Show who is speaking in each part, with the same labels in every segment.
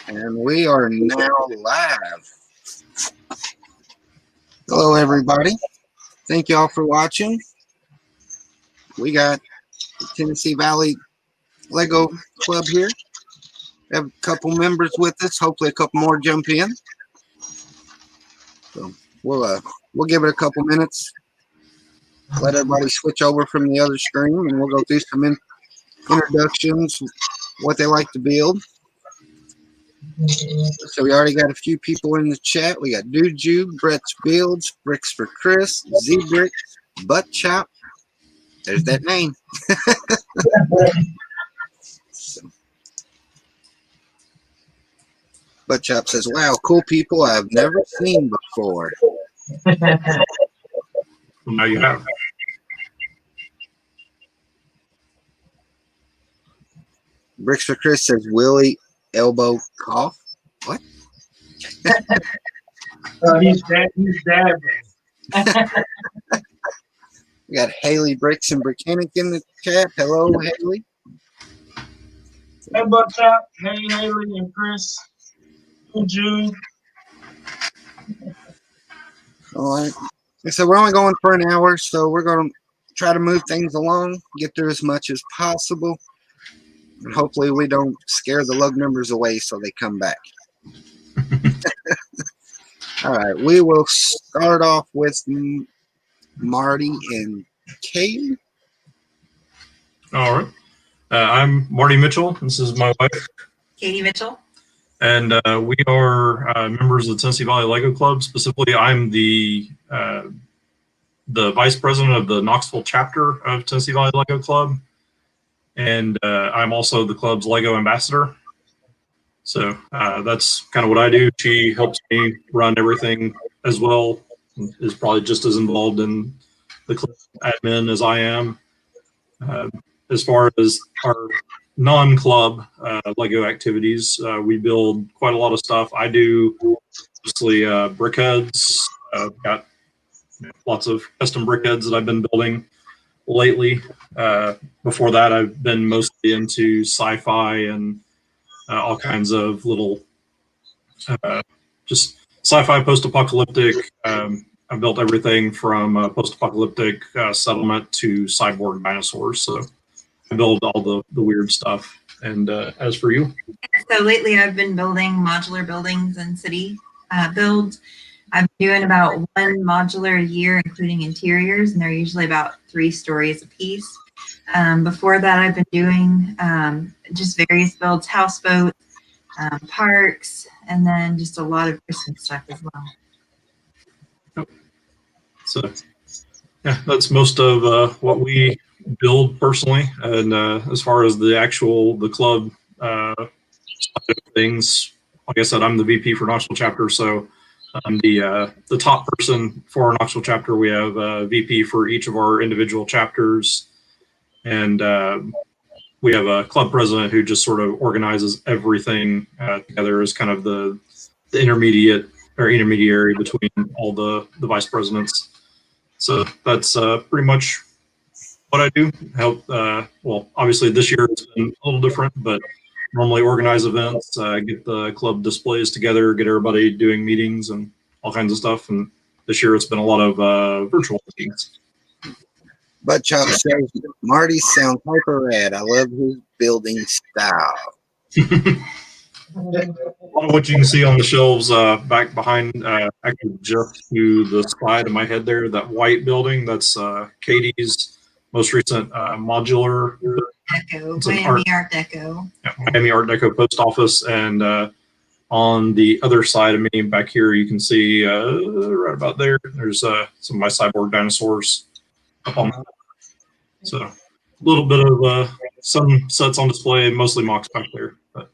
Speaker 1: And we are now live. Hello, everybody. Thank you all for watching. We got the Tennessee Valley Lego Club here. We have a couple members with us. Hopefully a couple more jump in. So we'll give it a couple minutes. Let everybody switch over from the other screen, and we'll go through some introductions, what they like to build. So we already got a few people in the chat. We got Duju, Brett's Builds, Bricks for Chris, Zbricks, Butt Chop. There's that name. So, Butt Chop says, "Wow, cool people I've never seen before."
Speaker 2: Now you have.
Speaker 1: Bricks for Chris says, "Willie elbow cough." What?
Speaker 3: He's dabbing.
Speaker 1: We got Haley Bricks and Brickhead in the chat. Hello, Haley.
Speaker 3: Hey, Buckshot. Hey, Haley and Chris. Hey, Jude.
Speaker 1: All right. So we're only going for an hour, so we're going to try to move things along, get through as much as possible, and hopefully we don't scare the lug members away so they come back. All right. We will start off with Marty and Kate.
Speaker 2: All right. I'm Marty Mitchell. This is my wife,
Speaker 4: Katie Mitchell.
Speaker 2: And we are members of the Tennessee Valley Lego Club. Specifically, I'm the vice president of the Knoxville chapter of Tennessee Valley Lego Club. And I'm also the club's Lego ambassador. So that's kind of what I do. She helps me run everything as well, is probably just as involved in the club admin as I am. As far as our non-club Lego activities, we build quite a lot of stuff. I do mostly brickheads. Got lots of custom brickheads that I've been building lately. Before that, I've been mostly into sci-fi and all kinds of little just sci-fi post-apocalyptic. I built everything from post-apocalyptic settlement to cyborg dinosaurs. So I build all the weird stuff. And as for you?
Speaker 4: So lately I've been building modular buildings and city builds. I'm doing about one modular a year, including interiors, and they're usually about 3 stories a piece. Before that, I've been doing just various builds, houseboats, parks, and then just a lot of Christmas stuff as well.
Speaker 2: Yep. So yeah, that's most of what we build personally. And as far as the club side of things, like I said, I'm the VP for Knoxville chapter, so I'm the top person for our Knoxville chapter. We have a VP for each of our individual chapters, and we have a club president who just sort of organizes everything together as kind of the intermediary between all the vice presidents. So that's pretty much what I do. Help. Well, obviously this year it's been a little different, but normally organize events, get the club displays together, get everybody doing meetings and all kinds of stuff. And this year it's been a lot of virtual meetings.
Speaker 1: Butt Chop says, "Marty sounds hyper rad. I love his building style."
Speaker 2: A lot of what you can see on the shelves back behind, actually just to the side of my head there, that white building, that's Katie's most recent modular.
Speaker 4: Miami Art Deco.
Speaker 2: Yeah, Miami Art Deco post office. And on the other side of me back here, you can see right about there, there's some of my cyborg dinosaurs up on that. So a little bit of some sets on display, mostly mocks back there. But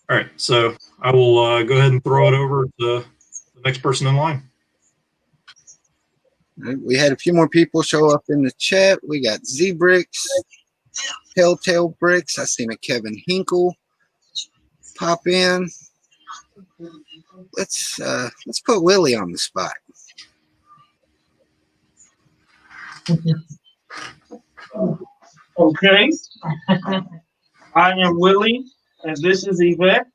Speaker 2: all right, so I will go ahead and throw it over to the next person in line.
Speaker 1: We had a few more people show up in the chat. We got Zbricks, Telltale Bricks. I seen a Kevin Hinkle pop in. Let's put Willie on the spot.
Speaker 3: Okay. I am Willie, and this is Yvette.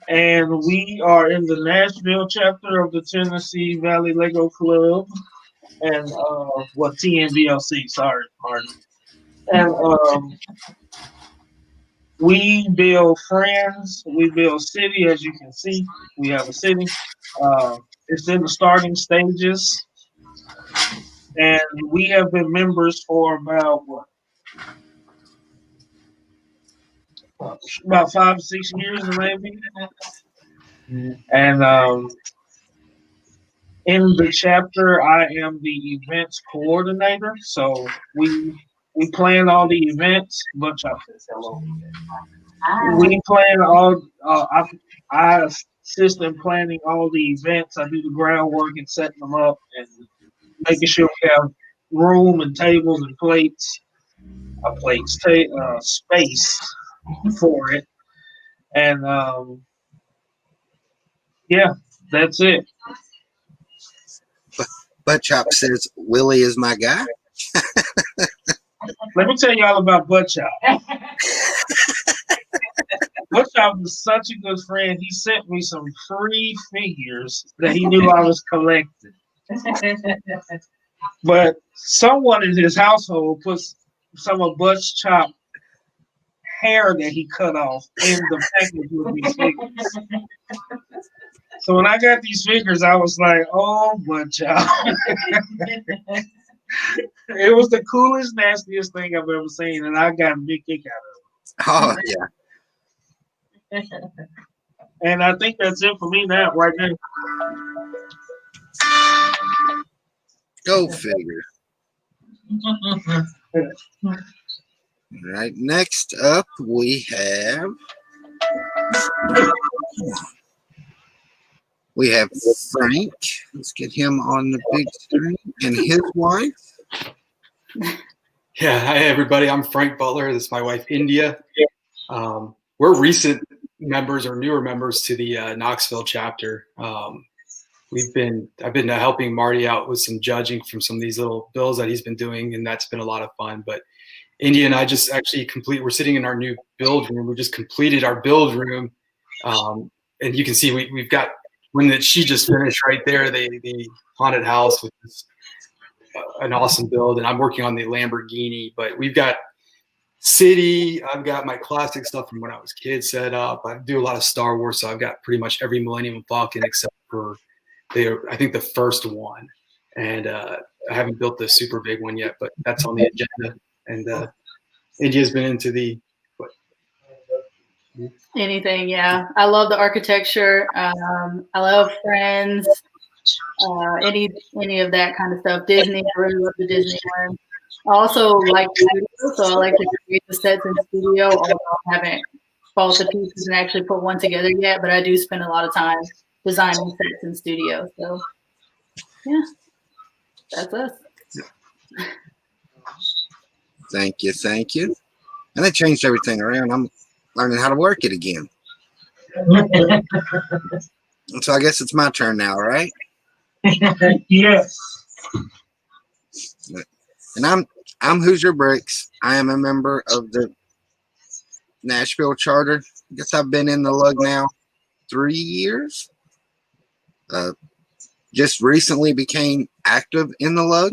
Speaker 3: And we are in the Nashville chapter of the Tennessee Valley Lego Club. And, TNVLC, sorry, Marty. And we build friends, we build city, as you can see. We have a city. It's in the starting stages. And we have been members for about, about 5 or 6 years, maybe. And in the chapter, I am the events coordinator. So we plan all the events. Bunch of hello. We plan all. I assist in planning all the events. I do the groundwork and setting them up and making sure we have room and tables and space for it. And yeah, that's it.
Speaker 1: Butt Chop says Willie is my guy.
Speaker 3: Let me tell you all about Butt Chop. Butt Chop was such a good friend. He sent me some free figures that he knew I was collecting. But someone in his household put some of Butt Chop's hair that he cut off in the package with these figures. So when I got these figures, I was like, oh, Butt Chop. It was the coolest, nastiest thing I've ever seen, and I got a big kick out of it.
Speaker 1: Oh, yeah.
Speaker 3: And I think that's it for me now, right now.
Speaker 1: Go figure. All right, next up we have Frank. Let's get him on the big screen, and his wife.
Speaker 5: Yeah, hi everybody. I'm Frank Butler. This is my wife, Endia. We're recent members or newer members to the Knoxville chapter. I've been helping Marty out with some judging from some of these little builds that he's been doing, and that's been a lot of fun. But Endia and I just actually we're sitting in our new build room. We just completed our build room, and you can see we've got one that she just finished right there, the haunted house, which is an awesome build, and I'm working on the Lamborghini. But we've got city. I've got my classic stuff from when I was a kid set up. I do a lot of Star Wars, so I've got pretty much every Millennium Falcon except for I think the first one. And I haven't built the super big one yet, but that's on the agenda. And India's been into the
Speaker 6: anything. Yeah, I love the architecture. I love Friends. Any of that kind of stuff. Disney. I really love the Disney one. I also like studio, so I like to create the sets in studio, although I haven't bought the pieces and actually put one together yet, but I do spend a lot of time designing sets in studio. So yeah, that's us.
Speaker 1: Thank you. And I changed everything around. I'm learning how to work it again. So I guess it's my turn now, right?
Speaker 3: Yes.
Speaker 1: And I'm Hoosier Bricks. I am a member of the Nashville charter. I guess I've been in the Lug now 3 years. Just recently became active in the Lug.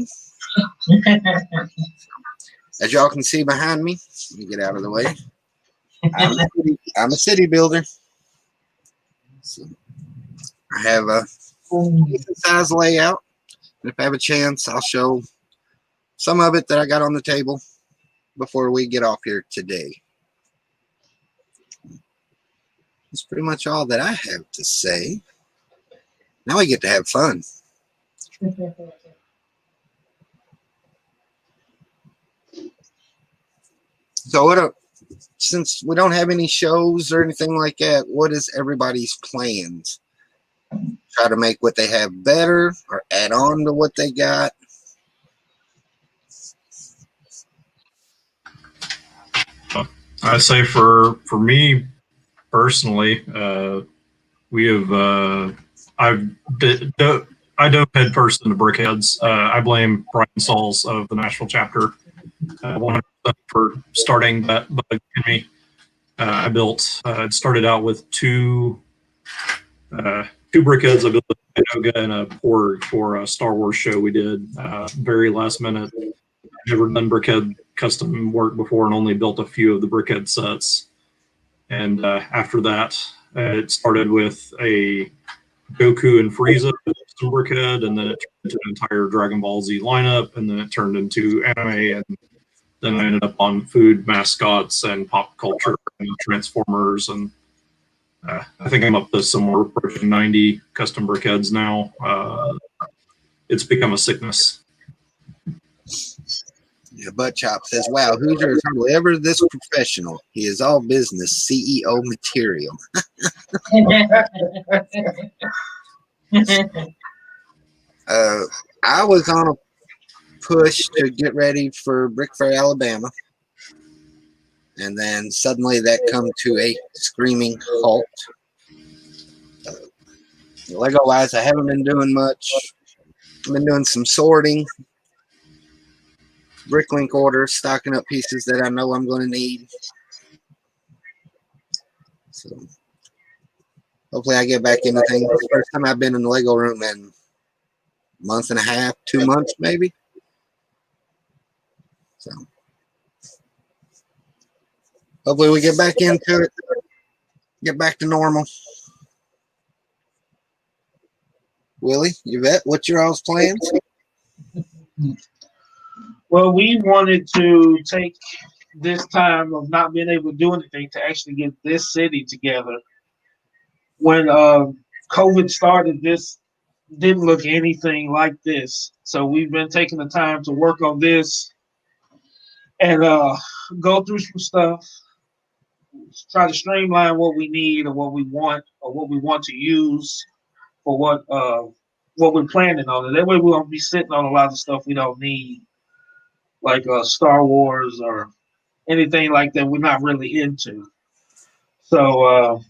Speaker 1: As y'all can see behind me, let me get out of the way. I'm a city builder. So I have a decent size layout. And if I have a chance, I'll show some of it that I got on the table before we get off here today. That's pretty much all that I have to say. Now we get to have fun. So since we don't have any shows or anything like that, what is everybody's plans? Try to make what they have better or add on to what they got?
Speaker 2: I say for me personally, I dove head first into Brickheads. I blame Brian Sauls of the Nashville chapter 100% for starting that bug in me. I built. It started out with two brickheads. I built a Yoga and a Porg for a Star Wars show we did. Very last minute. Never done brickhead custom work before, and only built a few of the brickhead sets. And after that, it started with a Goku and Frieza custom brickhead, and then it turned into an entire Dragon Ball Z lineup, and then it turned into anime, and then I ended up on food mascots and pop culture and Transformers, and I think I'm up to somewhere approaching 90 custom brickheads now. It's become a sickness.
Speaker 1: Yeah, Butt Chop says, wow, Hoosier is hardly ever this professional. He is all business, CEO material. I was on a push to get ready for Brick Fair, Alabama. And then suddenly that come to a screaming halt. Lego-wise, I haven't been doing much. I've been doing some sorting. Bricklink orders, stocking up pieces that I know I'm going to need. So hopefully I get back into things. It's the first time I've been in the Lego room in a month and a half, 2 months maybe. So hopefully we get back into it, get back to normal. Willie, Yvette, what's your all's plans?
Speaker 3: Well, we wanted to take this time of not being able to do anything to actually get this city together. When COVID started, this didn't look anything like this. So we've been taking the time to work on this and go through some stuff, try to streamline what we need or what we want to use for what we're planning on. And that way we won't be sitting on a lot of stuff we don't need, like Star Wars or anything like that we're not really into. So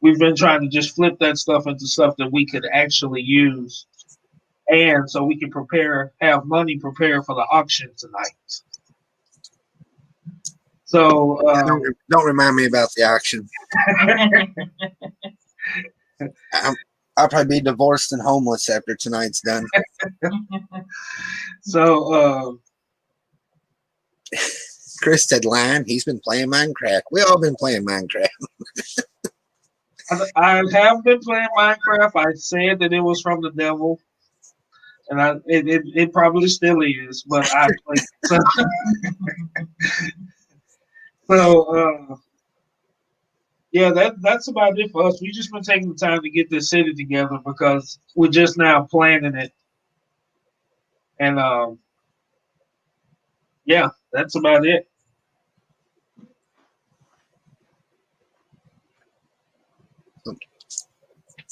Speaker 3: we've been trying to just flip that stuff into stuff that we could actually use, and so we can have money prepared for the auction tonight. So
Speaker 1: don't remind me about the auction. I'll probably be divorced and homeless after tonight's done.
Speaker 3: So
Speaker 1: Chris said, "Lion, he's been playing Minecraft." We all been playing Minecraft.
Speaker 3: I have been playing Minecraft. I said that it was from the devil, and it probably still is. But I played. So yeah, that's about it for us. We've just been taking the time to get this city together because we're just now planning it, and yeah, that's about it.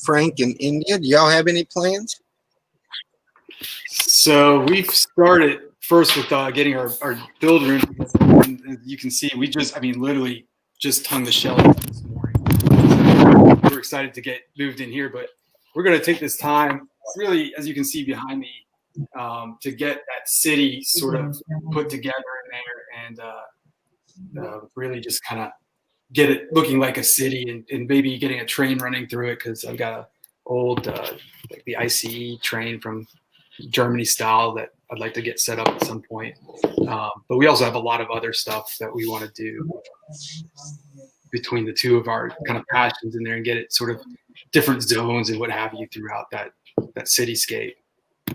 Speaker 1: Frank and Endia, do y'all have any plans?
Speaker 5: So we've started first with getting our build room. And as you can see, literally just hung the shelf this morning. We're excited to get moved in here, but we're going to take this time, really, as you can see behind me, to get that city sort of put together in there and really just kind of get it looking like a city and maybe getting a train running through it, because I've got an old like the ICE train from Germany style that I'd like to get set up at some point. But we also have a lot of other stuff that we want to do between the two of our kind of passions in there and get it sort of different zones and what have you throughout that cityscape.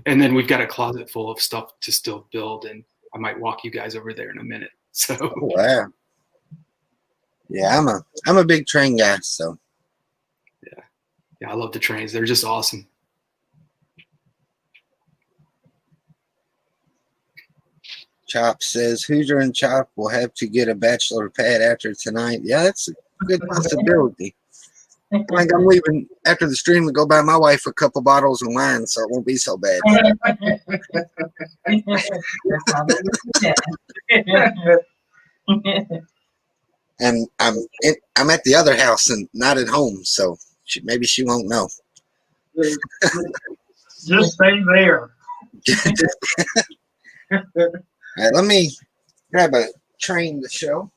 Speaker 5: And then we've got a closet full of stuff to still build, and I might walk you guys over there in a minute. So
Speaker 1: wow. Yeah, I'm a big train guy, so
Speaker 5: yeah, I love the trains. They're just awesome.
Speaker 1: Chop says Hoosier and Chop will have to get a bachelor pad after tonight. Yeah, that's a good possibility. Like I'm leaving after the stream to go buy my wife a couple bottles of wine, so it won't be so bad. And I'm at the other house and not at home, so maybe she won't know.
Speaker 3: Just stay there.
Speaker 1: All right, let me grab a train to show.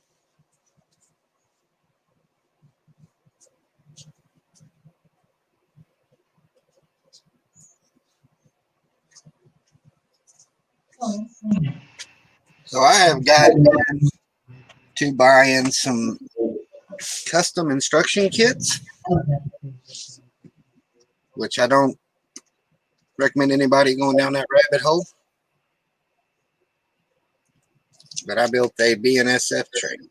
Speaker 1: So I have gotten to buy in some custom instruction kits, which I don't recommend anybody going down that rabbit hole. But I built a BNSF train.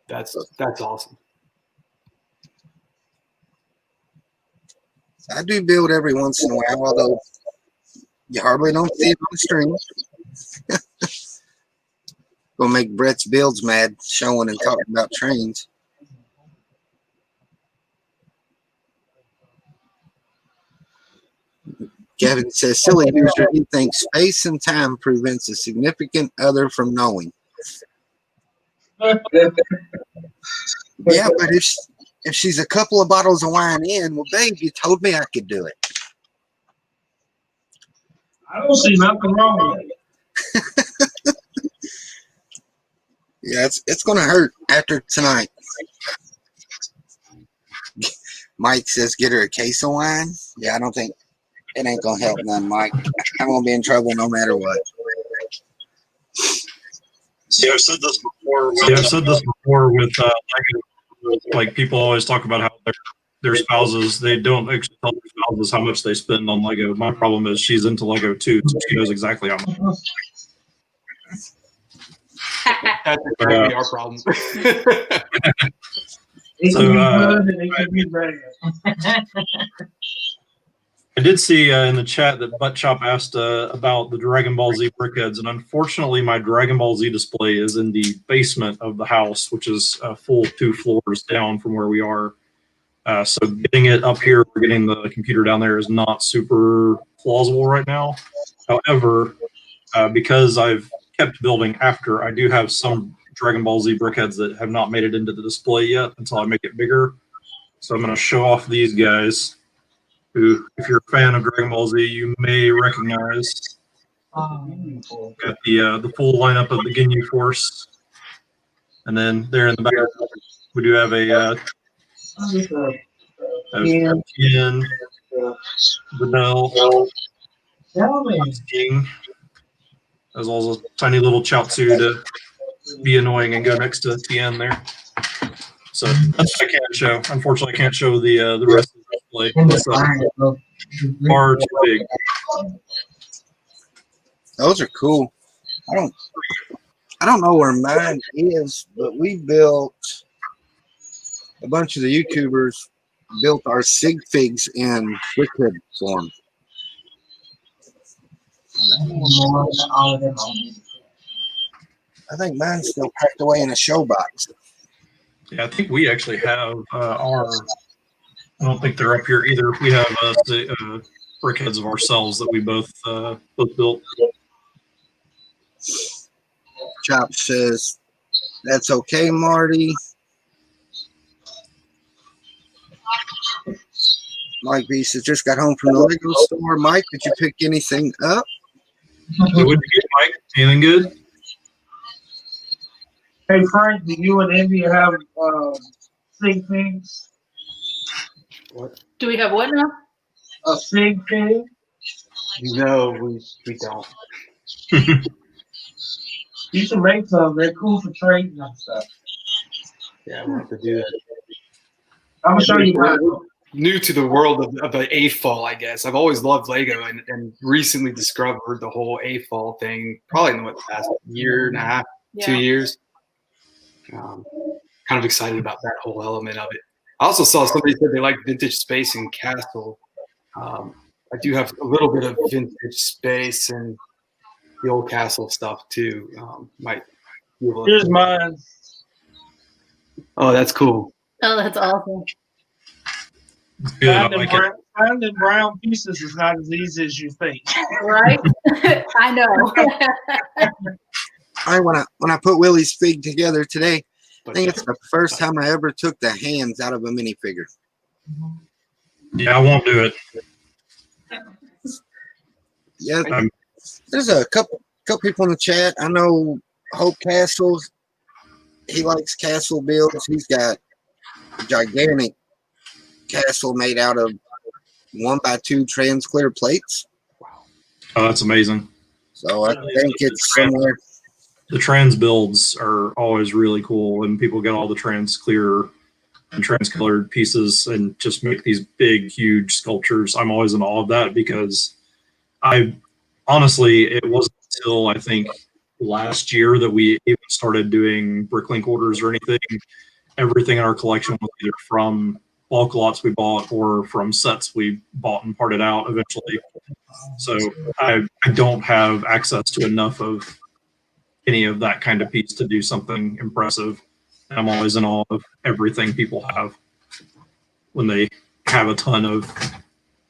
Speaker 5: That's awesome.
Speaker 1: I do build every once in a while, although you hardly don't see it on the stream. Gonna make Brett's builds mad, showing and talking about trains. Kevin says, silly Hoosier, he thinks space and time prevents a significant other from knowing. Yeah, but if she's a couple of bottles of wine in, well, babe, you told me I could do it.
Speaker 3: I don't see nothing wrong with it.
Speaker 1: Yeah, it's gonna hurt after tonight. Mike says, get her a case of wine. Yeah, I don't think it ain't gonna help none, Mike. I'm gonna be in trouble no matter what.
Speaker 2: See, I've said this before with like people always talk about how their spouses, they don't actually tell their spouses how much they spend on Lego. My problem is she's into Lego too, so she knows exactly how much.
Speaker 5: That's exactly our problem.
Speaker 3: It
Speaker 2: So,
Speaker 3: can be good and it can be bad.
Speaker 2: I did see in the chat that Butt Chop asked about the Dragon Ball Z brickheads, and unfortunately, my Dragon Ball Z display is in the basement of the house, which is a full 2 floors down from where we are. So getting it up here, or getting the computer down there, is not super plausible right now. However, because I've kept building after, I do have some Dragon Ball Z brickheads that have not made it into the display yet until I make it bigger. So I'm going to show off these guys, who, if you're a fan of Dragon Ball Z, you may recognize. Got the full lineup of the Ginyu Force, and then there in the back we do have a Tien, Vanel, King, as well as a tiny little Chaozu to be annoying and go next to Tien there. So that's what I can't show. Unfortunately, I can't show the rest of the display. It's far too big.
Speaker 1: Those are cool. I don't know where mine is, but we built a bunch of the YouTubers built our sig figs in Brickhead form. I think mine's still packed away in a show box.
Speaker 2: Yeah, I think we actually have our. I don't think they're up here either. We have brickheads of ourselves that we both built.
Speaker 1: Chop says, that's okay, Marty. Mike B says, just got home from the Lego store. Mike, did you pick anything up?
Speaker 2: It would be Mike. Anything good?
Speaker 3: Hey Frank, do you and Endia have sig figs?
Speaker 5: What?
Speaker 6: Do we have what now?
Speaker 3: A sig fig?
Speaker 5: No, we don't.
Speaker 3: You should make some. They're cool for trading and stuff.
Speaker 5: Yeah, we'll have to do that.
Speaker 3: I'm gonna show you how.
Speaker 5: New to the world of the AFOL, I guess. I've always loved Lego and recently discovered the whole AFOL thing, probably in the past year and a half, 2 years. Kind of excited about that whole element of it. I also saw somebody said they like vintage space and castle. I do have a little bit of vintage space and the old castle stuff too. Might be able to.
Speaker 3: Here's mine.
Speaker 5: Oh, that's cool.
Speaker 6: Oh, that's awesome.
Speaker 2: Good. I like it.
Speaker 3: Finding brown pieces is not as easy as you think.
Speaker 6: Right? I know.
Speaker 1: When I put Willie's fig together today, I think it's the first time I ever took the hands out of a minifigure.
Speaker 2: Yeah, I won't do it.
Speaker 1: Yeah, there's a couple people in the chat. I know Hope Castles. He likes castle builds. He's got a gigantic castle made out of 1x2 trans clear plates.
Speaker 2: Oh, that's amazing.
Speaker 1: So I think it's somewhere.
Speaker 2: The trans builds are always really cool, and people get all the trans clear and transcolored pieces and just make these big, huge sculptures. I'm always in awe of that because honestly, it wasn't until I think last year that we even started doing Bricklink orders or anything. Everything in our collection was either from bulk lots we bought or from sets we bought and parted out eventually. So I don't have access to enough of any of that kind of piece to do something impressive. I'm always in awe of everything people have when they have a ton of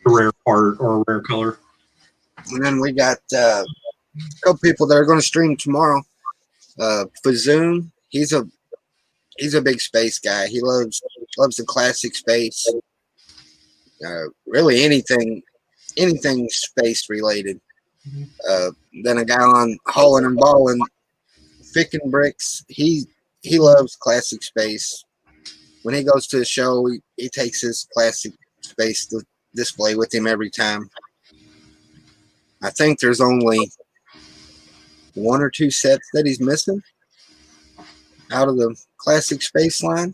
Speaker 2: a rare part or a rare color.
Speaker 1: And then we got a couple people that are going to stream tomorrow. Fazoon, he's a big space guy. He loves the classic space. Really anything space related. Then a guy on Hauling and Balling, Fickin' Bricks. He loves classic space. When he goes to a show, he takes his classic space to display with him every time. I think there's only 1 or 2 sets that he's missing out of the classic space line.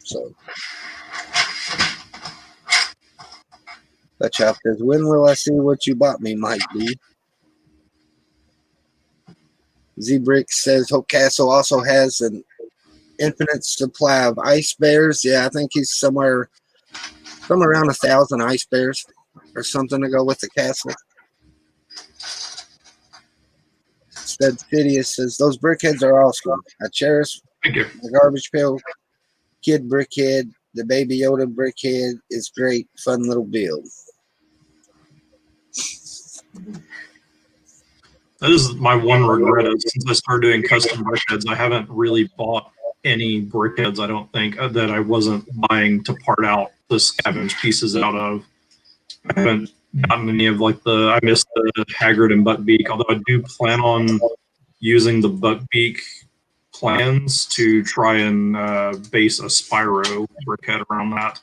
Speaker 1: So, Chop says, when will I see what you bought me, Mike B? Zbricks says, Hope Castle also has an infinite supply of ice bears. Yeah, I think he's somewhere around 1,000 ice bears or something to go with the castle. Instead, Phidias says, those brickheads are awesome. I cherish the Garbage Pail Kid brickhead. The Baby Yoda brickhead is great, fun little build.
Speaker 2: That is my one regret is since I started doing custom brickheads, I haven't really bought any brickheads, I don't think, that I wasn't buying to part out the scavenge pieces out of. I haven't gotten any of I missed the Haggard and Buckbeak, although I do plan on using the Buckbeak plans to try and base a Spyro brickhead around that.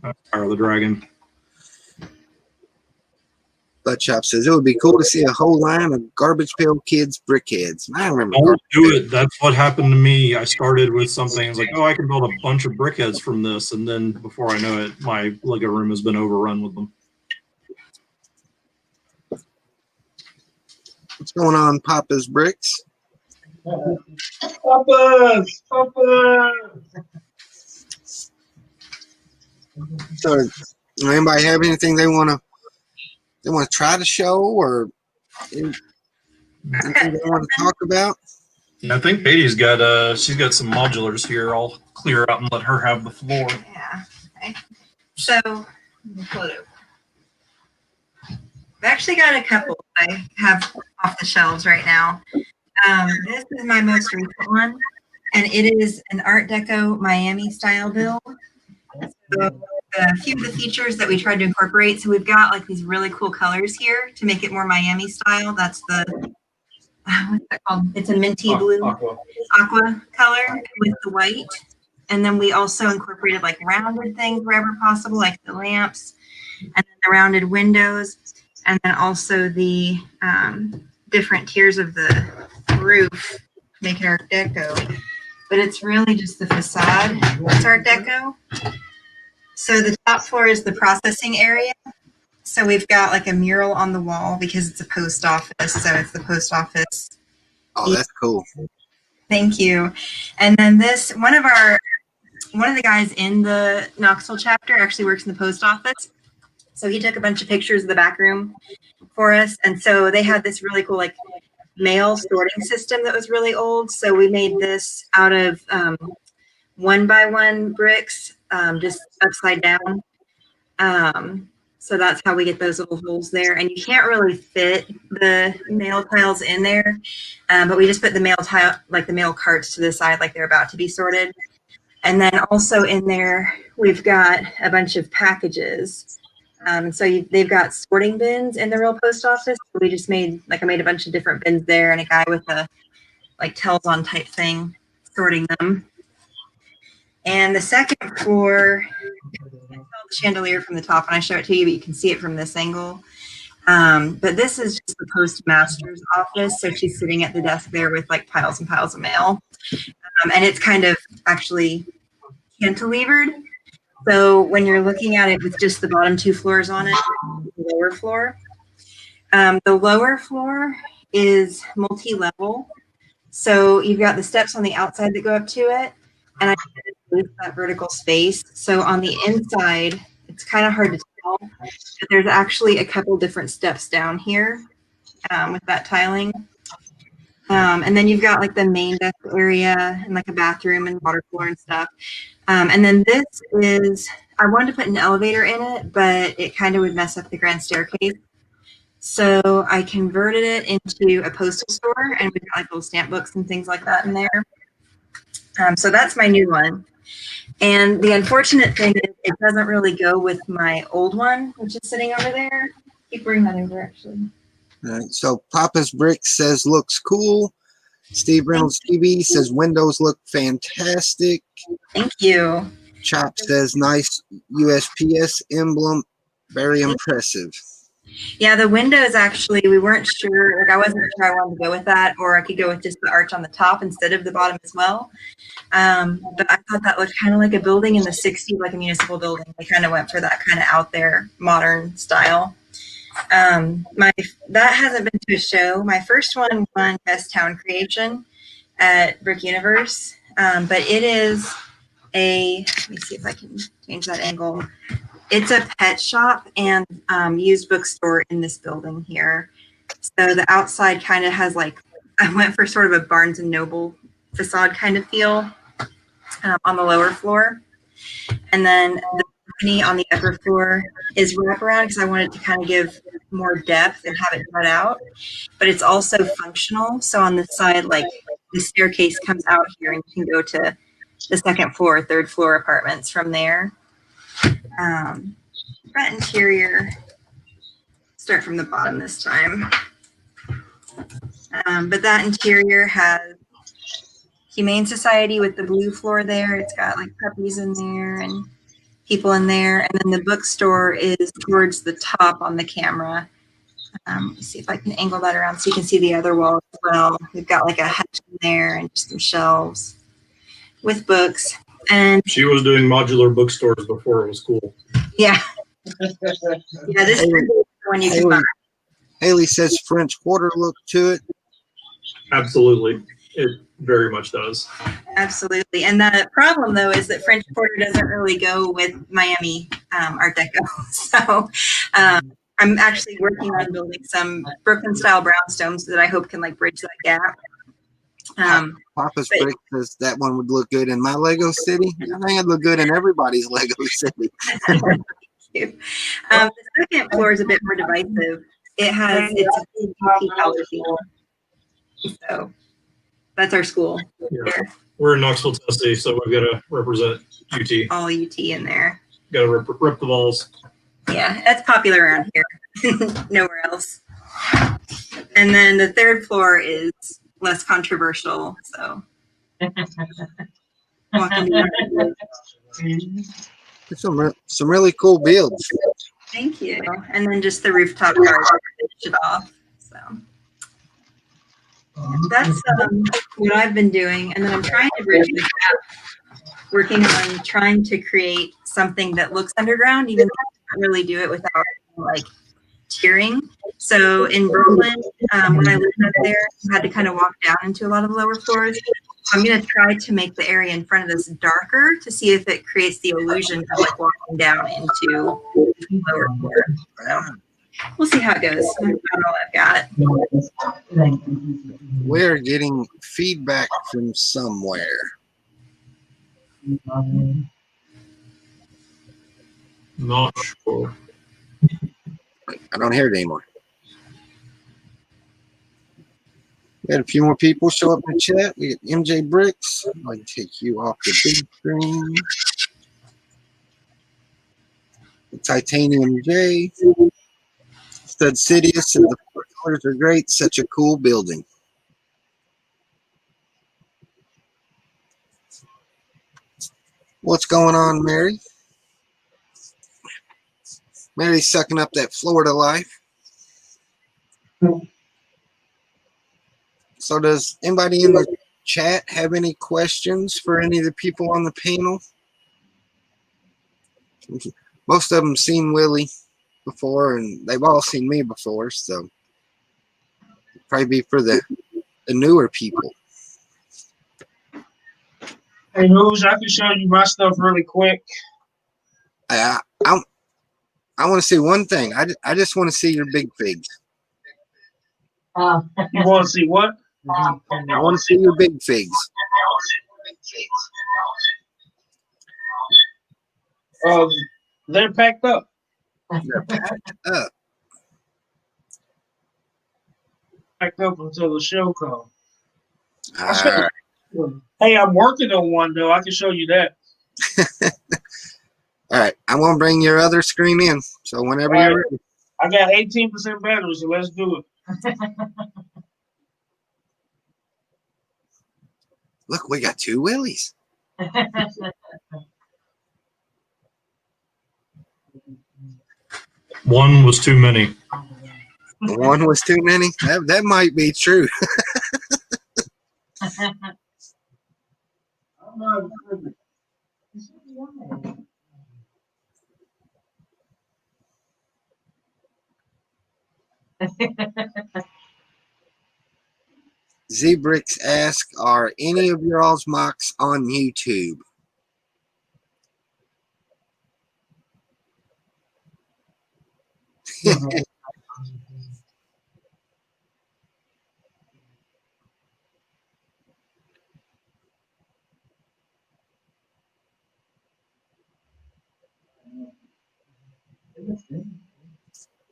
Speaker 2: Spyro the Dragon.
Speaker 1: Buttchop says, it would be cool to see a whole line of Garbage Pail Kids brickheads. I remember.
Speaker 2: Don't do it. That's what happened to me. I started with something. It's like, oh, I can build a bunch of brickheads from this. And then before I know it, my Lego room has been overrun with them.
Speaker 1: What's going on, Papa's Bricks?
Speaker 3: Papa's!
Speaker 1: So, anybody have anything they want to try to show or anything they want to talk about?
Speaker 2: Yeah, I think Katie's got she's got some modulars here. I'll clear out and let her have the floor.
Speaker 4: Yeah. Okay. So let me pull it over. I've actually got a couple I have off the shelves right now. This is my most recent one, and it is an Art Deco Miami style build. So a few of the features that we tried to incorporate. So we've got like these really cool colors here to make it more Miami style. That's the, what's that called? It's a minty blue aqua color with the white. And then we also incorporated like rounded things wherever possible, like the lamps and then the rounded windows. And then also the different tiers of the roof, make it Art Deco. But it's really just the facade that's Art Deco. So the top floor is the processing area. So we've got like a mural on the wall because it's a post office. So it's the post office.
Speaker 1: Oh, that's cool.
Speaker 4: Thank you. And then this, one of the guys in the Knoxville chapter actually works in the post office. So he took a bunch of pictures of the back room for us. And so they had this really cool like mail sorting system that was really old. So we made this out of 1x1 bricks, just upside down. So that's how we get those little holes there. And you can't really fit the mail tiles in there, but we just put the mail tile, like the mail carts to the side, like they're about to be sorted. And then also in there, we've got a bunch of packages. So they've got sorting bins in the real post office. We just made, like I made a bunch of different bins there and a guy with a like tells on type thing sorting them. And the second floor, you can tell the chandelier from the top when I show it to you, but you can see it from this angle. But this is just the postmaster's office. So she's sitting at the desk there with like piles and piles of mail. And it's kind of actually cantilevered. So when you're looking at it with just the bottom 2 floors on it, the lower floor. The lower floor is multi-level. So you've got the steps on the outside that go up to it. And I use that vertical space. So on the inside, it's kind of hard to tell, but there's actually a couple different steps down here with that tiling. And then you've got like the main desk area and like a bathroom and water floor and stuff. And then this is, I wanted to put an elevator in it, but it kind of would mess up the grand staircase. So I converted it into a postal store, and we've got like little stamp books and things like that in there. So that's my new one. And the unfortunate thing is it doesn't really go with my old one, which is sitting over there. Keep bringing that over, actually.
Speaker 1: All right, so Papa's Bricks says looks cool. Steve Reynolds TV says windows look fantastic.
Speaker 4: Thank you.
Speaker 1: Chop says nice USPS emblem, very impressive.
Speaker 4: Yeah, the windows actually, we weren't sure, like I wasn't sure I wanted to go with that, or I could go with just the arch on the top instead of the bottom as well. But I thought that looked kind of like a building in the 60s, like a municipal building. I kind of went for that kind of out there modern style. That hasn't been to a show. My first one won Best Town Creation at Brick Universe, but it is let me see if I can change that angle. It's a pet shop and used bookstore in this building here. So the outside kind of has like, I went for sort of a Barnes and Noble facade kind of feel on the lower floor. And then the balcony on the upper floor is wraparound because I wanted to kind of give more depth and have it cut out. But it's also functional. So on the side, like the staircase comes out here and you can go to the second floor, third floor apartments from there. That interior, start from the bottom this time. But that interior has Humane Society with the blue floor there. It's got like puppies in there and people in there. And then the bookstore is towards the top on the camera. Let's see if I can angle that around so you can see the other wall as well. We've got like a hutch in there and just some shelves with books. And
Speaker 2: she was doing modular bookstores before it was cool.
Speaker 4: Yeah. Yeah, this is the one you can buy.
Speaker 1: Haley says French Quarter look to it.
Speaker 2: Absolutely. It very much does.
Speaker 4: Absolutely. And the problem, though, is that French Quarter doesn't really go with Miami Art Deco. So I'm actually working on building some Brooklyn-style brownstones that I hope can like bridge that gap.
Speaker 1: Papa's Bricks says that one would look good in my Lego city. I think it'd look good in everybody's Lego city.
Speaker 4: The second floor is a bit more divisive. It's a policy. So that's our school.
Speaker 2: Yeah. We're in Knoxville, Tennessee, so we've got to represent UT.
Speaker 4: All UT in there.
Speaker 2: Got to rip the balls.
Speaker 4: Yeah, that's popular around here. Nowhere else. And then the third floor is less controversial. So
Speaker 1: some really cool builds.
Speaker 4: Thank you. And then just the rooftop garden to finish it off. So that's what I've been doing. And then I'm trying to bridge the gap, working on trying to create something that looks underground, even though I can't really do it without like tiering. So in Brooklyn, when I lived up there, I had to kind of walk down into a lot of the lower floors. I'm going to try to make the area in front of this darker to see if it creates the illusion of like walking down into the lower floor. So we'll see how it goes. That's all I've got.
Speaker 1: We're getting feedback from somewhere.
Speaker 2: Not sure.
Speaker 1: I don't hear it anymore. We had a few more people show up in the chat. We got MJ Bricks. I'd like to take you off the big screen. The Titanium J. Stud Sidious and the colors are great. Such a cool building. What's going on, Mary? Mary's sucking up that Florida life. So does anybody in the chat have any questions for any of the people on the panel? Most of them seen Willie before, and they've all seen me before, so probably be for the newer people.
Speaker 3: Hey, Rouge, I can show you my stuff really quick.
Speaker 1: I want to see one thing. I just want to see your big figs.
Speaker 3: You want to see what?
Speaker 1: I want to see your big figs.
Speaker 3: They're packed up.
Speaker 1: They're packed up.
Speaker 3: Packed up until the show comes.
Speaker 1: All right.
Speaker 3: Hey, I'm working on one though. I can show you that.
Speaker 1: All right. I'm gonna bring your other screen in. So whenever you're ready.
Speaker 3: I got 18% battery, so let's do it.
Speaker 1: Look, we got two Willies.
Speaker 2: One was too many.
Speaker 1: One was too many. That might be true. Zbricks ask, are any of your all's mocks on YouTube?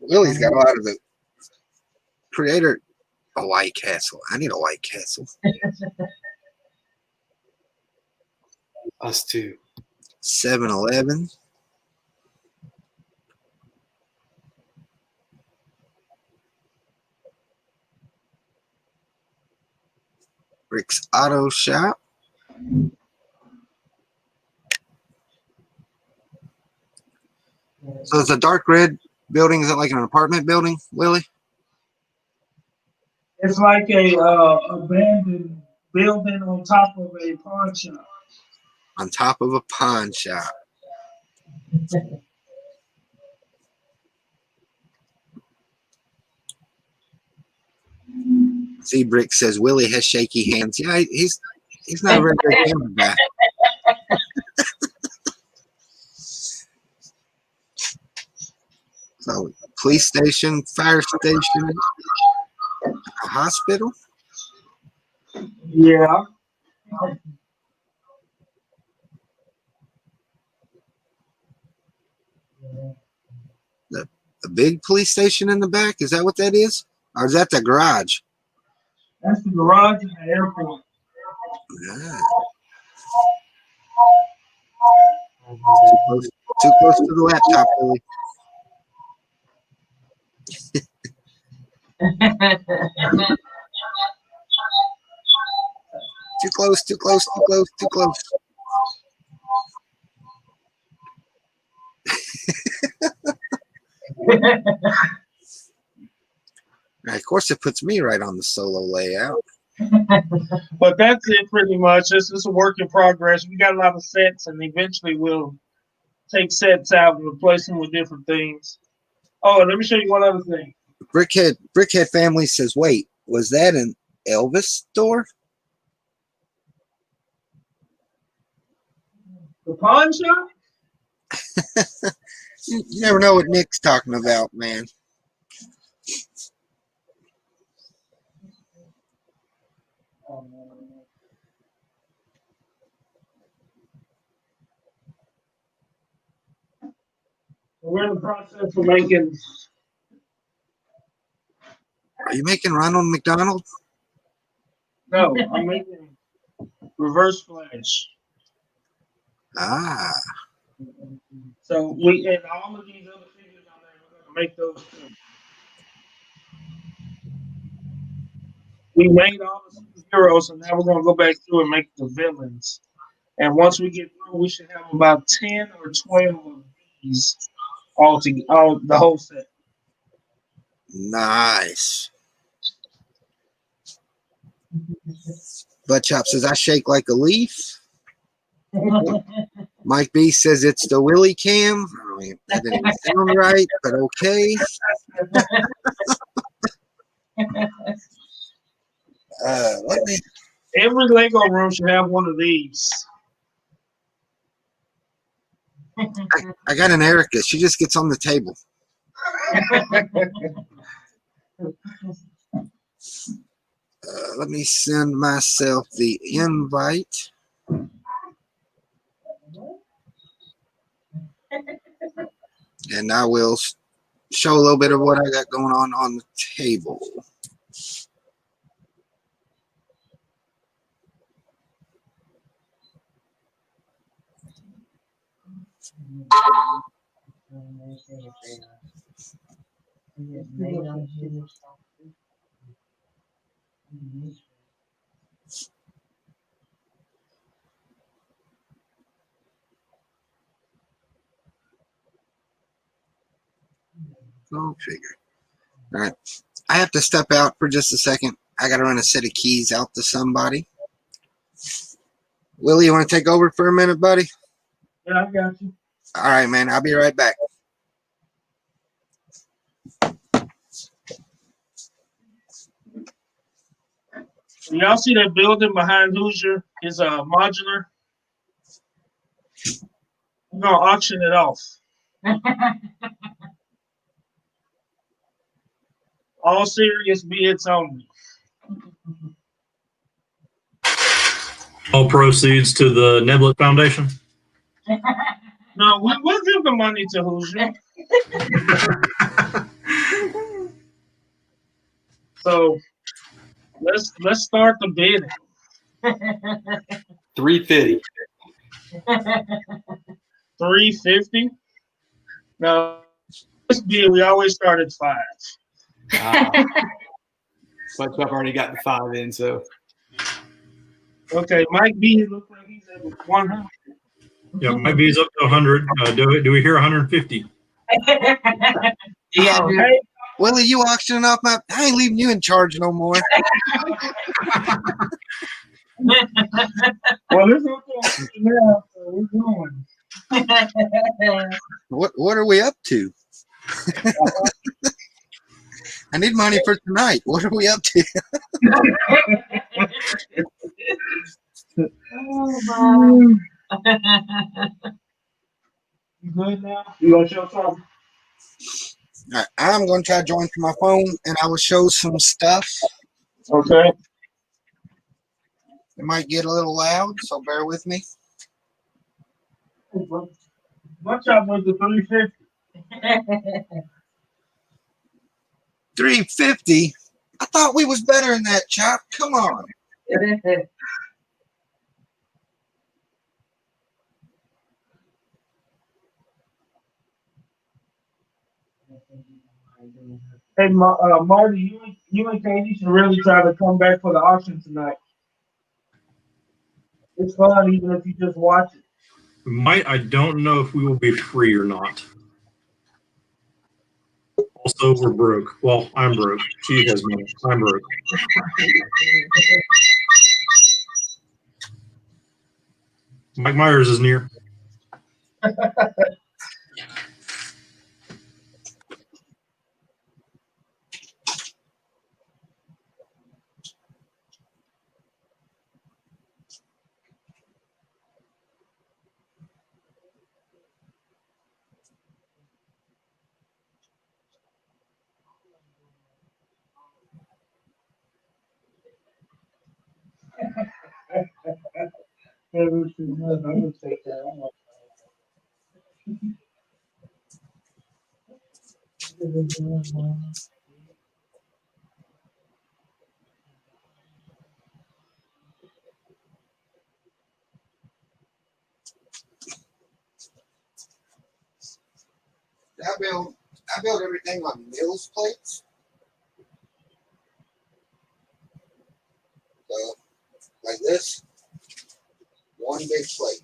Speaker 1: Willie's got a lot of the creator. A White Castle. I need a White Castle.
Speaker 5: Us too.
Speaker 1: 7-Eleven. Rick's Auto Shop. So it's a dark red building. Is it like an apartment building, Willie?
Speaker 3: It's like a abandoned building on top of a pawn shop.
Speaker 1: On top of a pawn shop. Zbricks says Willie has shaky hands. Yeah, he's not a very good camera guy. So, police station, fire station, a hospital.
Speaker 3: Yeah.
Speaker 1: A big police station in the back. Is that what that is? Or is that the garage?
Speaker 3: That's the garage and the airport.
Speaker 1: Yeah. Too close to the laptop, Willie. Too close, too close, too close, too close. Of course, it puts me right on the solo layout.
Speaker 3: But that's it pretty much. This is a work in progress. We got a lot of sets, and eventually we'll take sets out and replace them with different things. Oh, and let me show you one other thing.
Speaker 1: Brickhead Family says, wait, was that an Elvis store?
Speaker 3: The pawn shop?
Speaker 1: You never know what Nick's talking about, man.
Speaker 3: We're in the process of making.
Speaker 1: Are you making Ronald McDonald?
Speaker 3: No, I'm making reverse flash.
Speaker 1: Ah.
Speaker 3: So we and all of these other figures on there, we're gonna make those too. We made all the superheroes, and now we're gonna go back through and make the villains. And once we get through, we should have about 10 or 12 of these all together, all the whole set.
Speaker 1: Nice. Butt Chop says, I shake like a leaf. Mike B says it's the Willie cam. I mean, that didn't even sound right, but okay. Let me.
Speaker 3: Every Lego room should have one of these.
Speaker 1: I got an Erica. She just gets on the table. Let me send myself the invite. And I will show a little bit of what I got going on the table. Go figure. All right. I have to step out for just a second. I got to run a set of keys out to somebody. Willie, you want to take over for a minute, buddy?
Speaker 3: Yeah, I got you.
Speaker 1: All right, man. I'll be right back.
Speaker 3: Y'all see that building behind Hoosier is modular? I'm gonna auction it off. All serious bids only.
Speaker 2: All proceeds to the Neblet Foundation.
Speaker 3: No, we'll give the money to Hoosier. So let's start the bidding.
Speaker 5: 350.
Speaker 3: 350. Now this bid we always start at 5.
Speaker 5: But I've already got the 5 in, so.
Speaker 3: Okay, Mike B looks like he's at 100.
Speaker 2: Yeah, Mike B's up to 100. Do we hear 150?
Speaker 6: Yeah,
Speaker 3: Okay.
Speaker 1: Willie, you auctioning off my... I ain't leaving you in charge no more.
Speaker 3: Well, this is okay now, so we're going.
Speaker 1: What are we up to? I need money for tonight. What are we up to?
Speaker 6: Oh, wow.
Speaker 3: You good now? You gonna show something?
Speaker 1: All right, I'm going to try to join from my phone, and I will show some stuff.
Speaker 3: Okay.
Speaker 1: It might get a little loud, so bear with me.
Speaker 3: Watch out with the 350.
Speaker 1: 350? I thought we was better than that, Chop. Come on.
Speaker 3: Hey, Marty, you and Katie should really try to come back for the auction tonight. It's fun, even if you just watch it.
Speaker 2: I don't know if we will be free or not. Also, we're broke. Well, I'm broke. She has money. I'm broke. Mike Myers is near.
Speaker 3: I'm gonna take that.
Speaker 1: I build everything on Mills plates. So, like this. one big plate.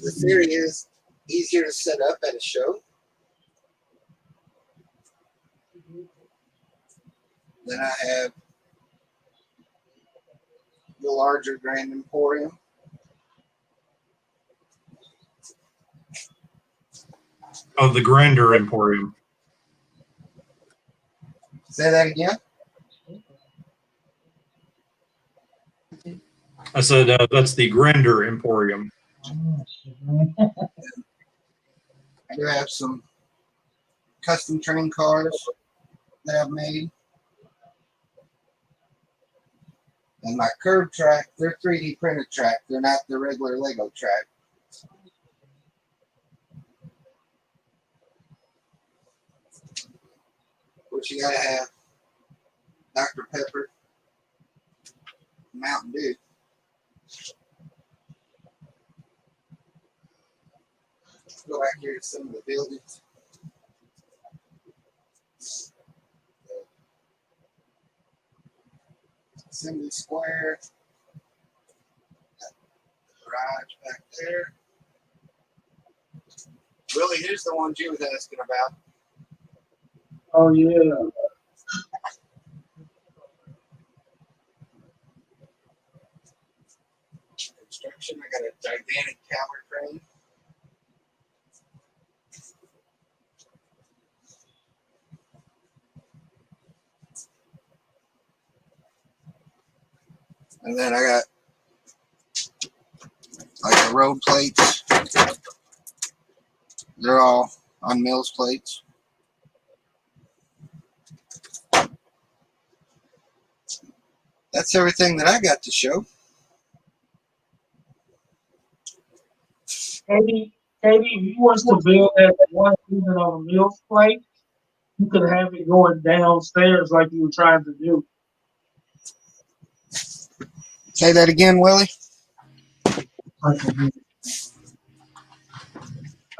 Speaker 1: The theory is easier to set up at a show. Then I have the larger Grand Emporium.
Speaker 2: Oh, the Grander Emporium.
Speaker 1: Say that again.
Speaker 2: I said that's the Grander Emporium.
Speaker 1: I do have some custom train cars that I've made. And my curb track, they're 3D printed track. They're not the regular Lego track. Of course, you gotta have Dr. Pepper, Mountain Dew. Go back here to some of the buildings. Assembly Square. Garage back there. Willie, here's the ones you was asking about.
Speaker 3: Oh yeah.
Speaker 1: Construction. I got a gigantic tower crane. And then I got like the road plates. They're all on Mills plates. That's everything that I got to show.
Speaker 3: Katie, if you was to build that one unit on a Mills plate, you could have it going downstairs like you were trying to do.
Speaker 1: Say that again, Willie.
Speaker 3: I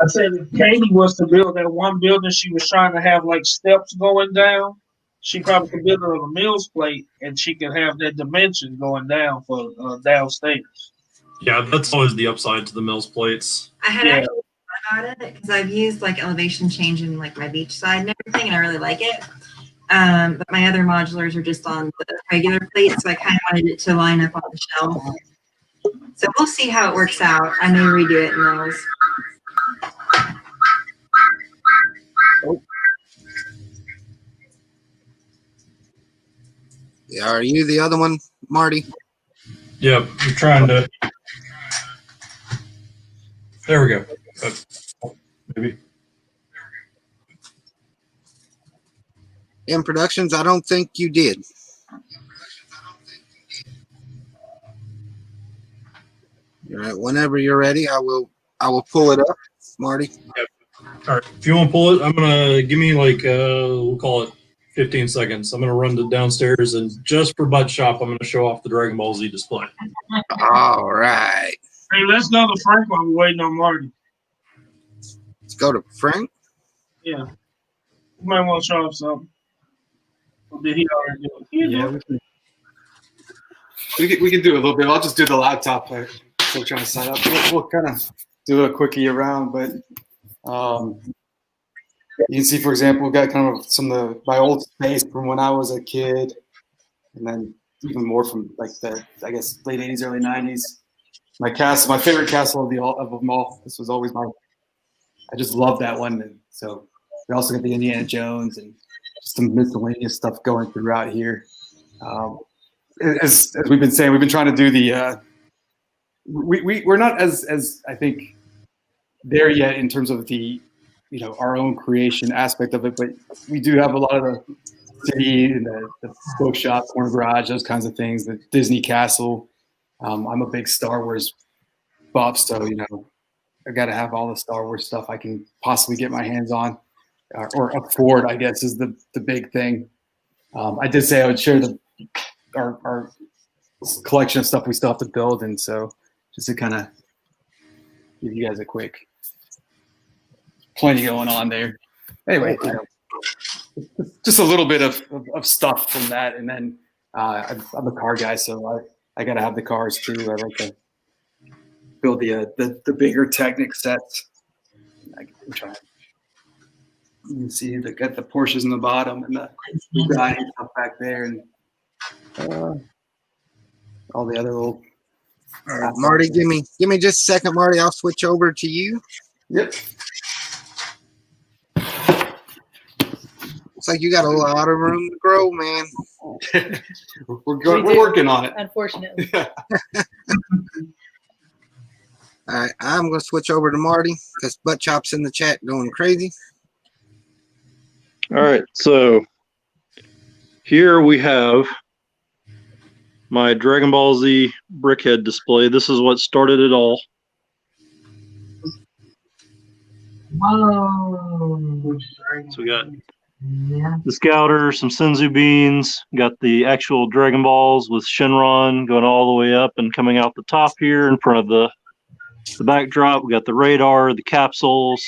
Speaker 3: said if Katie was to build that one building, she was trying to have like steps going down. She probably could build it on a Mills plate, and she could have that dimension going down for downstairs.
Speaker 2: Yeah, that's always the upside to the Mills plates.
Speaker 4: I had actually thought about it because I've used like elevation change in like my beach side and everything, and I really like it. But my other modulars are just on the regular plate, so I kind of wanted it to line up on the shelf. So we'll see how it works out. I may redo it in those.
Speaker 1: Yeah, are you the other one, Marty?
Speaker 2: Yep, I'm trying to. There we go. Maybe.
Speaker 1: M.productions, I don't think you did. All right, whenever you're ready, I will pull it up, Marty.
Speaker 2: Yep. All right, if you want to pull it, I'm gonna give me like we'll call it 15 seconds. I'm gonna run to downstairs, and just for butt shop, I'm gonna show off the Dragon Ball Z display.
Speaker 1: All right.
Speaker 3: Hey, let's go to Frank while we're waiting on Marty.
Speaker 1: Let's go to Frank.
Speaker 3: Yeah. You might want to show off something. Or did he already do it?
Speaker 5: Yeah, we can do a little bit. I'll just do the laptop. I'm still trying to sign up. We'll kind of do a quickie around, but you can see, for example, we've got kind of some of my old space from when I was a kid, and then even more from like the, I guess, late 80s, early 90s. My castle, my favorite castle of them all. This was always I just love that one. And so we also got the Indiana Jones and some miscellaneous stuff going throughout here. As we've been saying, we've been trying to do the. We're not as I think there yet in terms of the, our own creation aspect of it, but we do have a lot of the city and the bookshop, corner garage, those kinds of things. The Disney Castle. I'm a big Star Wars buff, so I got to have all the Star Wars stuff I can possibly get my hands on, or afford, I guess, is the big thing. I did say I would share our collection of stuff we still have to build, and so just to kind of give you guys a quick, plenty going on there. anyway, just a little bit of stuff from that, and then I'm a car guy, so I got to have the cars too. I like to build the bigger Technic sets. I'm trying. You can see got the Porsches in the bottom and the guy and stuff back there, and all the other little.
Speaker 1: All right, Marty, give me just a second, Marty. I'll switch over to you.
Speaker 5: Yep.
Speaker 1: Looks like you got a lot of room to grow, man.
Speaker 5: We're working on it.
Speaker 6: Unfortunately.
Speaker 1: All right, I'm going to switch over to Marty because Butt Chop's in the chat going crazy.
Speaker 7: All right, so here we have my Dragon Ball Z Brickhead display. This is what started it all.
Speaker 3: Whoa.
Speaker 7: So we got the Scouter, some Senzu beans, got the actual Dragon Balls with Shenron going all the way up and coming out the top here in front of the backdrop. We got the radar, the capsules,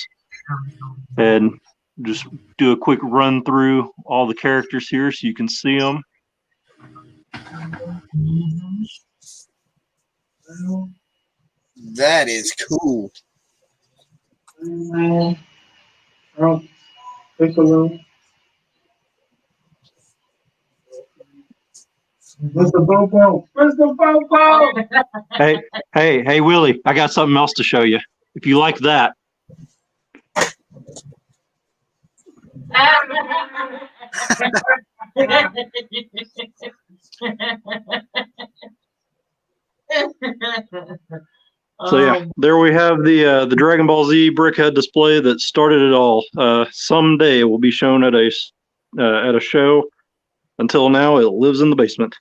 Speaker 7: and just do a quick run through all the characters here so you can see them.
Speaker 1: That is cool.
Speaker 3: Oh, Piccolo. Mr. Bobo. Mr. Bobo.
Speaker 7: Hey, Willie, I got something else to show you. If you like that. So yeah, there we have the Dragon Ball Z Brickhead display that started it all. Someday it will be shown at a show. Until now, it lives in the basement.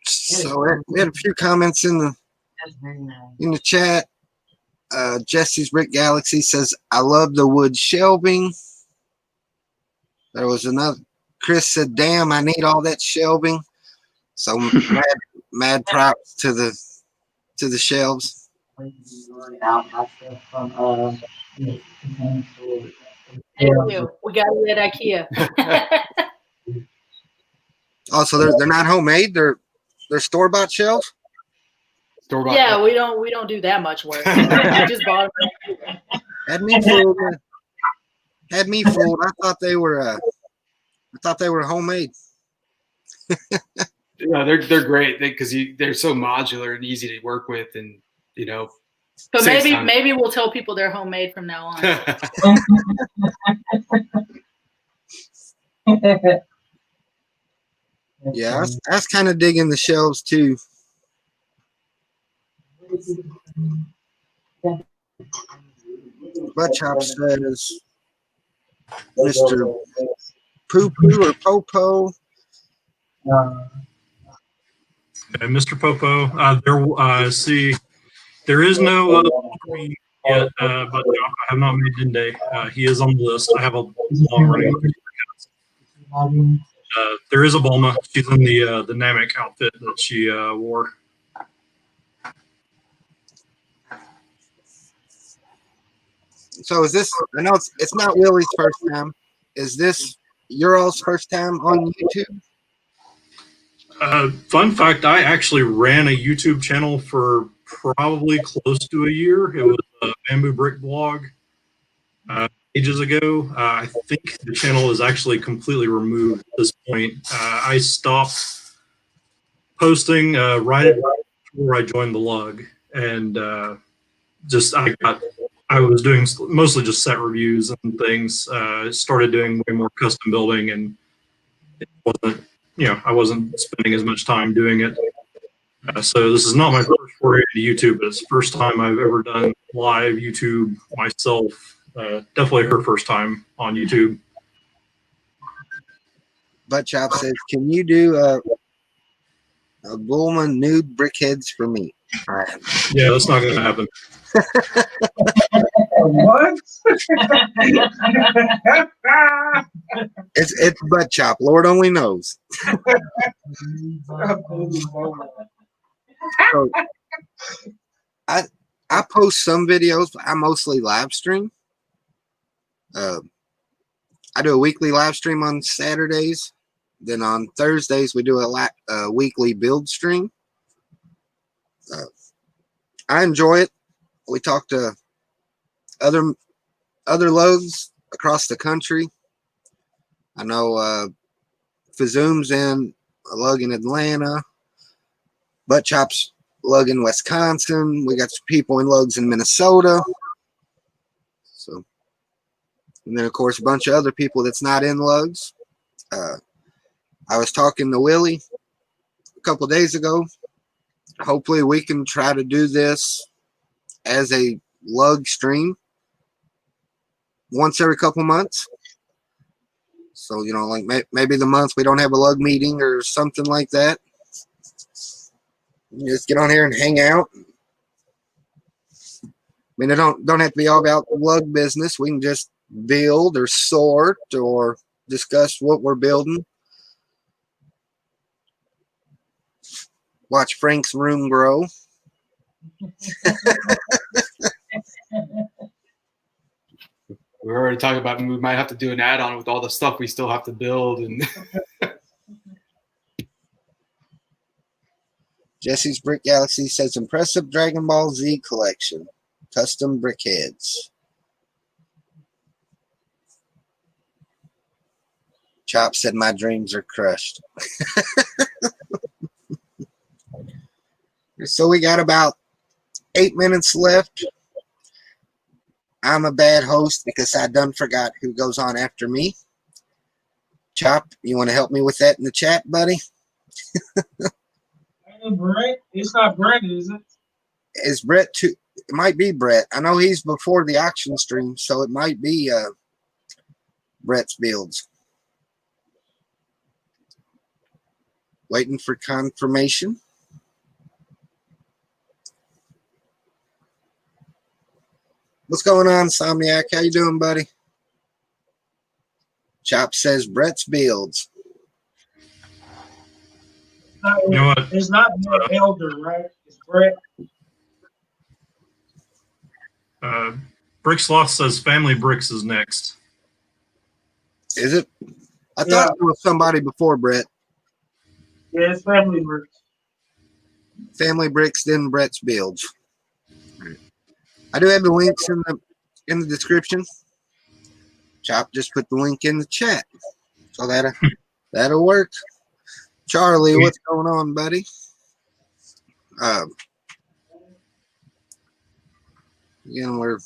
Speaker 1: So we had a few comments in the chat. Jesse's Brick Galaxy says, "I love the wood shelving." There was another. Chris said, "Damn, I need all that shelving." So mad props to the shelves.
Speaker 6: Thank you. We got it at IKEA.
Speaker 1: Also, they're not homemade. They're store-bought shelves.
Speaker 5: Store-bought.
Speaker 6: Yeah, we don't do that much work. We just bought them.
Speaker 1: Had me fooled. I thought they were homemade.
Speaker 5: Yeah, they're great because they're so modular and easy to work with, and
Speaker 6: But maybe we'll tell people they're homemade from now on.
Speaker 1: Yeah, I was kind of digging the shelves too. Butt Chop says, Mr. Poo Poo or Popo.
Speaker 2: Mr. Popo, there is no yet, but I have not made Dende. He is on the list. I have a long running. There is a Bulma. She's in the Namek outfit that she wore.
Speaker 1: So is this? I know it's not Willie's first time. Is this your all's first time on YouTube?
Speaker 2: Fun fact: I actually ran a YouTube channel for probably close to a year. It was a Bamboo Brick blog ages ago. I think the channel is actually completely removed at this point. I stopped posting right before I joined the Lug, and I was doing mostly just set reviews and things. Started doing way more custom building, and it wasn't, I wasn't spending as much time doing it. So this is not my first foray into YouTube, but it's the first time I've ever done live YouTube myself. Definitely her first time on YouTube.
Speaker 1: Butt Chop says, "Can you do a Bulma nude brickheads for me?" All right.
Speaker 2: Yeah, that's not going to happen.
Speaker 3: What?
Speaker 1: It's Butt Chop. Lord only knows. So, I post some videos, but I mostly live stream. I do a weekly live stream on Saturdays. Then on Thursdays, we do a weekly build stream. I enjoy it. We talk to other lugs across the country. I know Fazoom's in a lug in Atlanta. Butt Chop's lug in Wisconsin. We got some people in lugs in Minnesota. So, and then of course a bunch of other people that's not in lugs. I was talking to Willie a couple days ago. Hopefully we can try to do this as a lug stream once every couple months. So, you know, like maybe the month we don't have a lug meeting or something like that. You just get on here and hang out. I mean, it don't have to be all about lug business. We can just build or sort or discuss what we're building. Watch Frank's room grow.
Speaker 5: We were already talking about we might have to do an add-on with all the stuff we still have to build. And
Speaker 1: Jesse's Brick Galaxy says impressive Dragon Ball Z collection. Custom brickheads. Chop said my dreams are crushed. So we got about 8 minutes left. I'm a bad host because I done forgot who goes on after me. Chop, you want to help me with that in the chat, buddy?
Speaker 3: Brett? It's not Brett, is it?
Speaker 1: Is Brett too? It might be Brett. I know he's before the auction stream, so it might be Brett's builds. Waiting for confirmation. What's going on, Somniac? How you doing, buddy? Chop says Brett's builds.
Speaker 2: You know what?
Speaker 3: It's not Elder, right? It's Brett.
Speaker 2: Bricksloth says Family Bricks is next.
Speaker 1: Is it? I thought it was somebody before Brett.
Speaker 3: Yeah, it's Family Bricks.
Speaker 1: Family Bricks, then Brett's builds. I do have the links in the description. Chop just put the link in the chat, so that'll work. Charlie, what's going on, buddy? Again, we're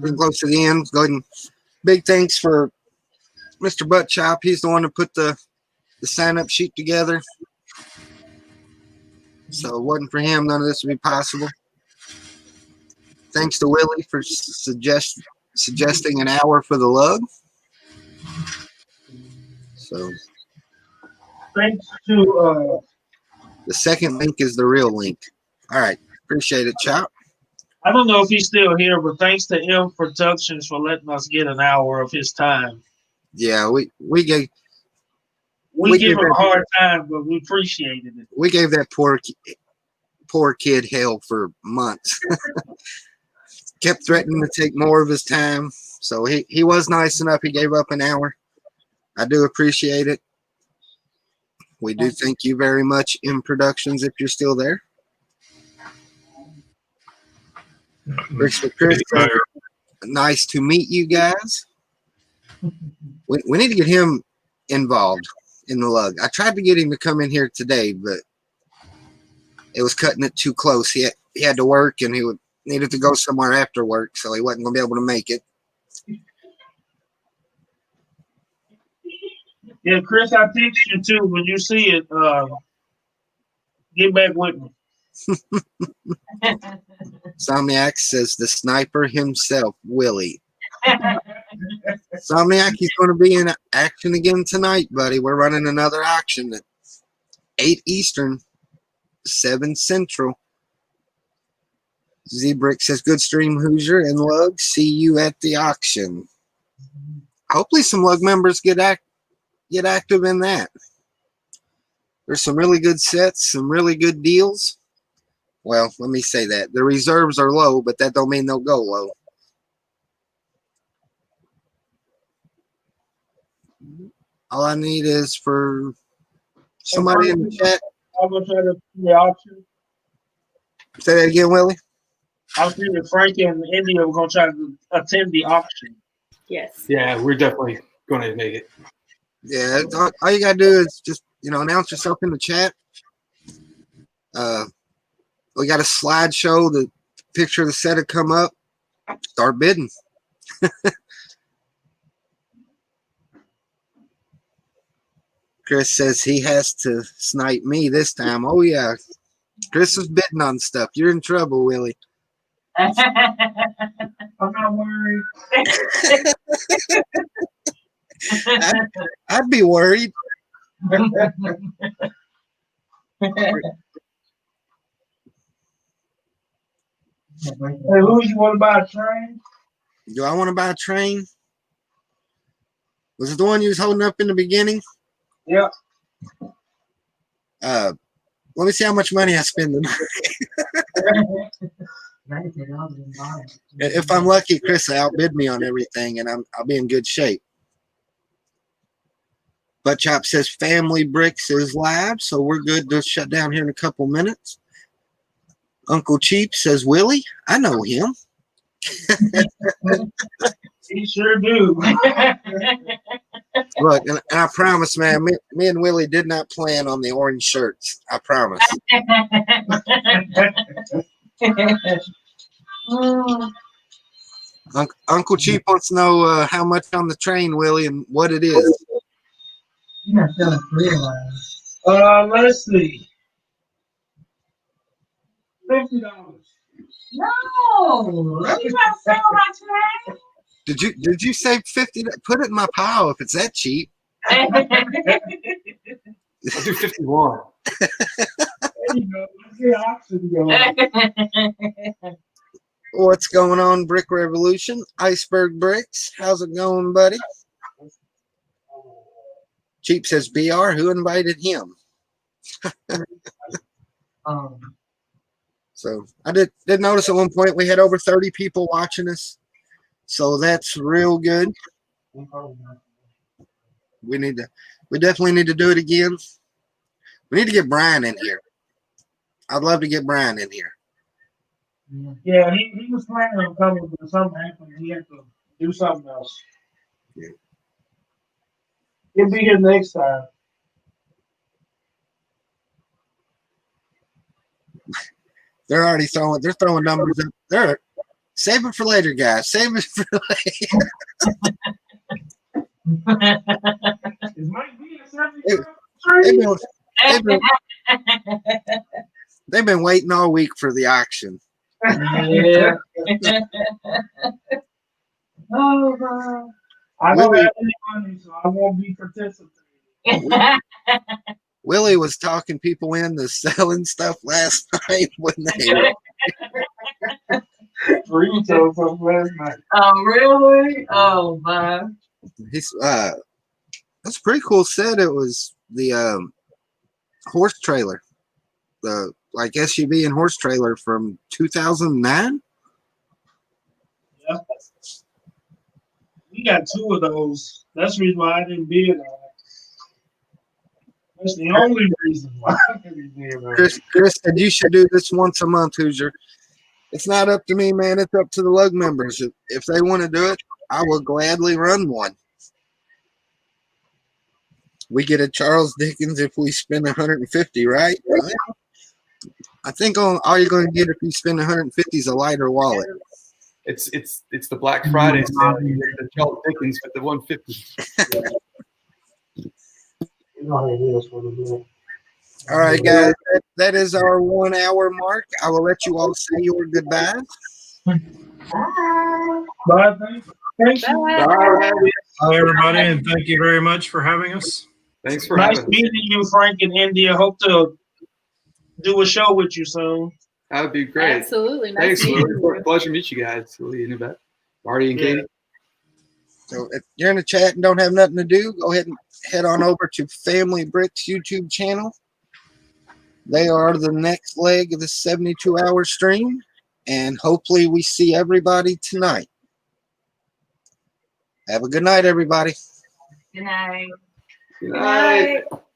Speaker 1: getting close to the end. Go ahead and big thanks for Mr. Butt Chop. He's the one who put the sign-up sheet together. So it wasn't for him, none of this would be possible. Thanks to Willie for suggesting an hour for the lug. So
Speaker 3: Thanks to
Speaker 1: the second link is the real link. All right. Appreciate it, Chop.
Speaker 3: I don't know if he's still here, but thanks to M.productions for letting us get an hour of his time.
Speaker 1: Yeah, we gave
Speaker 3: him a hard time, but we appreciated it.
Speaker 1: We gave that poor kid hell for months. Kept threatening to take more of his time. So he was nice enough. He gave up an hour. I do appreciate it. We do thank you very much, M.productions, if you're still there. Bricks with Chris, nice to meet you guys. We need to get him involved in the lug. I tried to get him to come in here today, but it was cutting it too close. He had to work, and he needed to go somewhere after work, so he wasn't going to be able to make it.
Speaker 3: Yeah, Chris, I text you too. When you see it, get back with me.
Speaker 1: Somniac says the sniper himself, Willie. Somniac, he's going to be in action again tonight, buddy. We're running another auction at 8 Eastern, 7 Central. Zbricks says, good stream, Hoosier and Lug. See you at the auction. Hopefully some Lug members get active in that. There's some really good sets, some really good deals. Well, let me say that. The reserves are low, but that don't mean they'll go low. All I need is for somebody in the chat.
Speaker 3: I'm gonna try to the auction.
Speaker 1: Say that again, Willie.
Speaker 3: I was thinking Frank and India were gonna try to attend the auction.
Speaker 6: Yes.
Speaker 5: Yeah, we're definitely going to make it.
Speaker 1: Yeah, all you gotta do is just announce yourself in the chat. We got a slideshow. The picture of the set will come up. Start bidding. Chris says he has to snipe me this time. Oh yeah, Chris was bidding on stuff. You're in trouble, Willie.
Speaker 3: I'm not worried.
Speaker 1: I'd be worried.
Speaker 3: Hey, who you want to buy a train?
Speaker 1: Do I want to buy a train? Was it the one you was holding up in the beginning?
Speaker 3: Yeah.
Speaker 1: Let me see how much money I spend tonight. If I'm lucky, Chris will outbid me on everything, and I'll be in good shape. Butt Chop says Family Bricks is live, so we're good to shut down here in a couple minutes. Uncle Cheap says, Willie, I know him.
Speaker 3: He sure do.
Speaker 1: Look, and I promise, man, me and Willie did not plan on the orange shirts. I promise. Uncle Cheap wants to know how much on the train, Willie, and what it is.
Speaker 3: Let's see. $50.
Speaker 4: No, you trying to sell my train?
Speaker 1: Did you say 50? Put it in my pile if it's that cheap.
Speaker 5: I'll do 51.
Speaker 3: There you go. Let's get auction going.
Speaker 1: What's going on, Brick Revolution? Iceberg Bricks. How's it going, buddy? Cheap says BR. Who invited him? So I did notice at one point we had over 30 people watching us. So that's real good. We definitely need to do it again. We need to get Brian in here. I'd love to get Brian in here.
Speaker 3: Yeah, he was planning on coming, but something happened. He had to do something else.
Speaker 1: Yeah.
Speaker 3: He'll be here next time.
Speaker 1: They're already throwing numbers up. Save it for later, guys. Save it for later.
Speaker 3: It might be a
Speaker 1: they've been waiting all week for the auction.
Speaker 3: Yeah. Oh, God. I don't have any money, so I won't be participating.
Speaker 1: Willie was talking people into selling stuff last night when they were.
Speaker 3: Retail stuff last night.
Speaker 4: Oh, really? Oh, my.
Speaker 1: He's that's a pretty cool set. It was the horse trailer, the like SUV and horse trailer from 2009.
Speaker 3: Yeah. We got two of those. That's the reason why I didn't bid on it. That's the only reason why I didn't bid on it.
Speaker 1: Chris said you should do this once a month, Hoosier. It's not up to me, man. It's up to the Lug members. If they want to do it, I will gladly run one. We get a Charles Dickens if we spend 150, right? I think all you're going to get if you spend 150 is a lighter wallet.
Speaker 5: It's the Black Friday sale. You get the Charles Dickens with the 150.
Speaker 1: All right, guys. That is our 1 hour mark. I will let you all say your goodbyes.
Speaker 3: Bye. Thank you.
Speaker 2: Hi, everybody, and thank you very much for having us.
Speaker 5: Thanks for
Speaker 3: Nice
Speaker 5: having us.
Speaker 3: meeting you, Frank and India. Hope to do a show with you soon.
Speaker 5: That would be great.
Speaker 6: Absolutely. Nice
Speaker 5: Thanks,
Speaker 6: meeting
Speaker 5: Willie.
Speaker 6: you.
Speaker 5: Pleasure to meet you guys. Willie and Yvette, Marty and Katie.
Speaker 1: So if you're in the chat and don't have nothing to do, go ahead and head on over to Family Bricks YouTube channel. They are the next leg of the 72-hour stream, and hopefully we see everybody tonight. Have a good night, everybody.
Speaker 4: Good night.
Speaker 5: Good night.